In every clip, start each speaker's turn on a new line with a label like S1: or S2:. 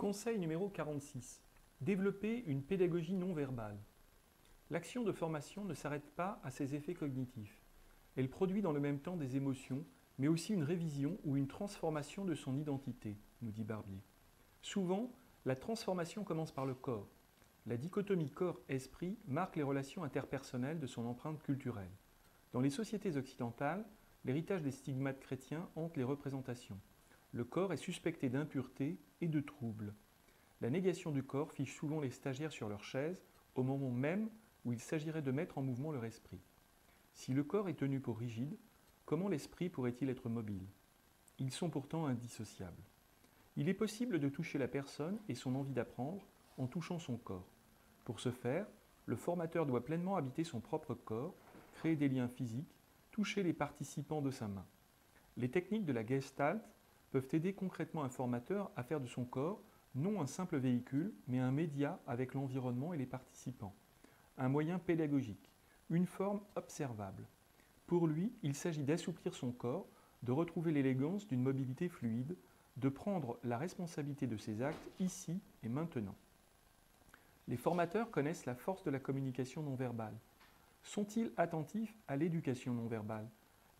S1: Conseil numéro 46. Développer une pédagogie non verbale. L'action de formation ne s'arrête pas à ses effets cognitifs. Elle produit dans le même temps des émotions, mais aussi une révision ou une transformation de son identité, nous dit Barbier. Souvent, la transformation commence par le corps. La dichotomie corps-esprit marque les relations interpersonnelles de son empreinte culturelle. Dans les sociétés occidentales, l'héritage des stigmates chrétiens hante les représentations. Le corps est suspecté d'impureté et de trouble. La négation du corps fiche souvent les stagiaires sur leur chaise au moment même où il s'agirait de mettre en mouvement leur esprit. Si le corps est tenu pour rigide, comment l'esprit pourrait-il être mobile? Ils sont pourtant indissociables. Il est possible de toucher la personne et son envie d'apprendre en touchant son corps. Pour ce faire, le formateur doit pleinement habiter son propre corps, créer des liens physiques, toucher les participants de sa main. Les techniques de la Gestalt peuvent aider concrètement un formateur à faire de son corps non un simple véhicule, mais un média avec l'environnement et les participants. Un moyen pédagogique, une forme observable. Pour lui, il s'agit d'assouplir son corps, de retrouver l'élégance d'une mobilité fluide, de prendre la responsabilité de ses actes ici et maintenant. Les formateurs connaissent la force de la communication non verbale. Sont-ils attentifs à l'éducation non verbale?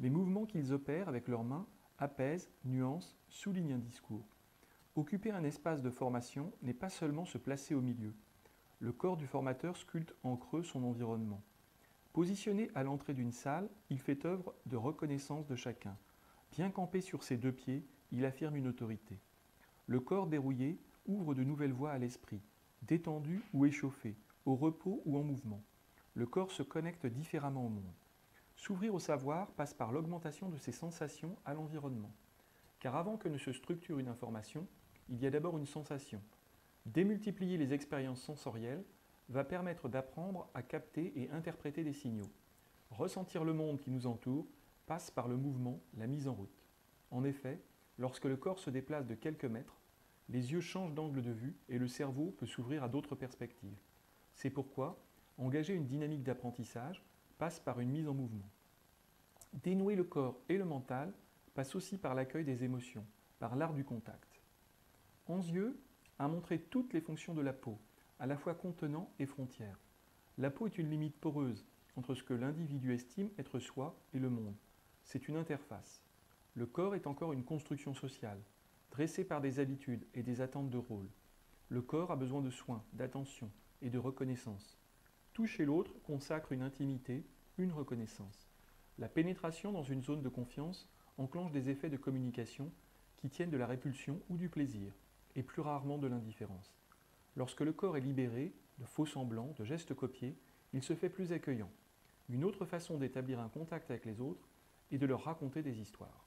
S1: Les mouvements qu'ils opèrent avec leurs mains apaisent, nuancent, soulignent un discours. Occuper un espace de formation n'est pas seulement se placer au milieu. Le corps du formateur sculpte en creux son environnement. Positionné à l'entrée d'une salle, il fait œuvre de reconnaissance de chacun. Bien campé sur ses deux pieds, il affirme une autorité. Le corps dérouillé ouvre de nouvelles voies à l'esprit, détendu ou échauffé, au repos ou en mouvement. Le corps se connecte différemment au monde. S'ouvrir au savoir passe par l'augmentation de ses sensations à l'environnement. Car avant que ne se structure une information, il y a d'abord une sensation. Démultiplier les expériences sensorielles va permettre d'apprendre à capter et interpréter des signaux. Ressentir le monde qui nous entoure passe par le mouvement, la mise en route. En effet, lorsque le corps se déplace de quelques mètres, les yeux changent d'angle de vue et le cerveau peut s'ouvrir à d'autres perspectives. C'est pourquoi engager une dynamique d'apprentissage passe par une mise en mouvement. Dénouer le corps et le mental passe aussi par l'accueil des émotions, par l'art du contact. Anzieux a montré toutes les fonctions de la peau, à la fois contenant et frontière. La peau est une limite poreuse entre ce que l'individu estime être soi et le monde. C'est une interface. Le corps est encore une construction sociale, dressée par des habitudes et des attentes de rôle. Le corps a besoin de soins, d'attention et de reconnaissance. Toucher l'autre consacre une intimité, une reconnaissance. La pénétration dans une zone de confiance enclenche des effets de communication qui tiennent de la répulsion ou du plaisir, et plus rarement de l'indifférence. Lorsque le corps est libéré de faux semblants, de gestes copiés, il se fait plus accueillant. Une autre façon d'établir un contact avec les autres est de leur raconter des histoires.